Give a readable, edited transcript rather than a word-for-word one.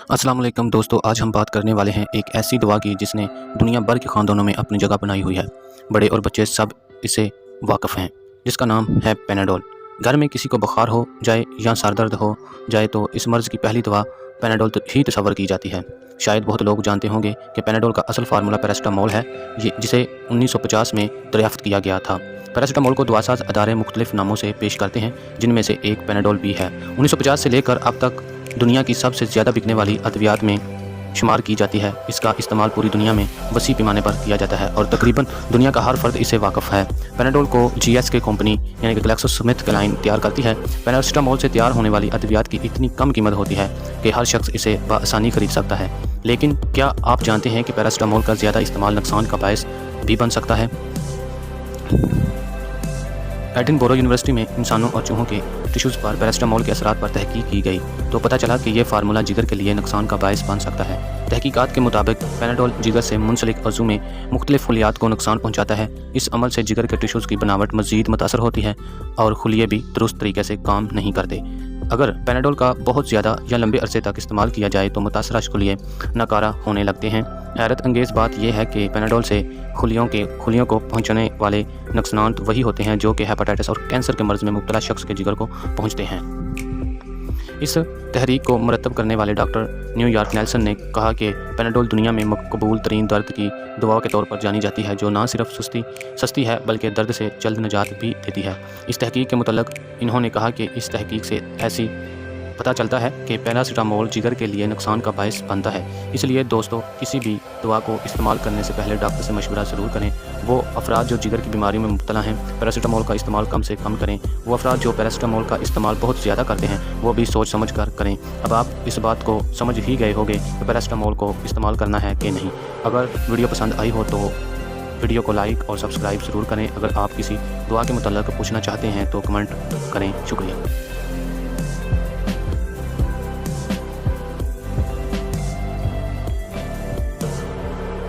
अस्सलाम वालेकुम दोस्तों, आज हम बात करने वाले हैं एक ऐसी दवा की जिसने दुनिया भर के ख़ानदानों में अपनी जगह बनाई हुई है। बड़े और बच्चे सब इससे वाकिफ़ हैं, जिसका नाम है पैनाडोल। घर में किसी को बुखार हो जाए या सर दर्द हो जाए तो इस मर्ज़ की पहली दवा पैनाडोल ही तस्वर की जाती है। शायद बहुत लोग जानते होंगे कि पैनाडोल का असल फार्मूला पैरासिटामोल है, जिसे 1950 में दरियाफ़्त किया गया था। पैरासिटामोल को दवासाज अदारे मुख्तलिफ नामों से पेश करते हैं, जिनमें से एक पैनाडोल भी है। 1950 से लेकर अब तक दुनिया की सबसे ज़्यादा बिकने वाली अद्वियात में शुमार की जाती है। इसका इस्तेमाल पूरी दुनिया में वसी पैमाने पर किया जाता है और तकरीबन दुनिया का हर फर्द इससे वाकिफ़ है। पैनाडोल को GSK कंपनी यानी कि ग्लैक्सोस्मिथक्लाइन तैयार करती है। पैरासिटामोल से तैयार होने वाली अद्वियात की इतनी कम कीमत होती है कि हर शख्स इसे बआसानी खरीद सकता है। लेकिन क्या आप जानते हैं कि पैरासिटामोल का ज़्यादा इस्तेमाल नुकसान का बायस भी बन सकता है? एडिनबरो यूनिवर्सिटी में इंसानों और चूहों के टिश्यूज़ पर पैरासिटामोल के असरात पर तहकीक की गई तो पता चला कि यह फार्मूला जिगर के लिए नुकसान का बायस बन सकता है। तहकीकात के मुताबिक पैनाडोल जिगर से मुंसलिक अज़ू में मुख्तलिफ खुलियात को नुकसान पहुँचाता है। इस अमल से जिगर के टिश्यूज़ की बनावट मज़ीद मुतासर होती है और खुलिये भी दुरुस्त तरीके से काम नहीं करते। अगर पैनाडोल का बहुत ज़्यादा या लंबे अरसे तक इस्तेमाल किया जाए तो मुतासरा खुलिये नाकारा होने लगते हैं। हैरत अंगेज़ बात यह है कि पैनाडोल से खुलियों को पहुंचने वाले नुकसान वही होते हैं जो कि हेपेटाइटिस और कैंसर के मर्ज़ में मुब्तला शख्स के जिगर को पहुंचते हैं। इस तहरीक को मुरतब करने वाले डॉक्टर न्यूयॉर्क नेल्सन ने कहा कि पैनाडोल दुनिया में मकबूल तरीन दर्द की दवा के तौर पर जानी जाती है, जो ना सिर्फ सस्ती है बल्कि दर्द से जल्द निजात भी देती है। इस तहकीक के मुतल्लिक़ इन्होंने कहा कि इस तहकीक से ऐसी पता चलता है कि पैरासिटामोल जिगर के लिए नुकसान का बायस बनता है। इसलिए दोस्तों, किसी भी दवा को इस्तेमाल करने से पहले डॉक्टर से मशवरा ज़रूर करें। वो अफराद जो जिगर की बीमारी में मुब्तला हैं पैरासिटामोल का इस्तेमाल कम से कम करें। वो अफराद जो पैरासिटामोल का इस्तेमाल बहुत ज़्यादा करते हैं वो भी सोच समझ कर करें। अब आप इस बात को समझ ही गए होंगे कि पैरासिटामोल को इस्तेमाल करना है कि नहीं। अगर वीडियो पसंद आई हो तो वीडियो को लाइक और सब्सक्राइब ज़रूर करें। अगर आप किसी दुआ के मुतल्लिक़ पूछना चाहते हैं तो कमेंट करें। शुक्रिया।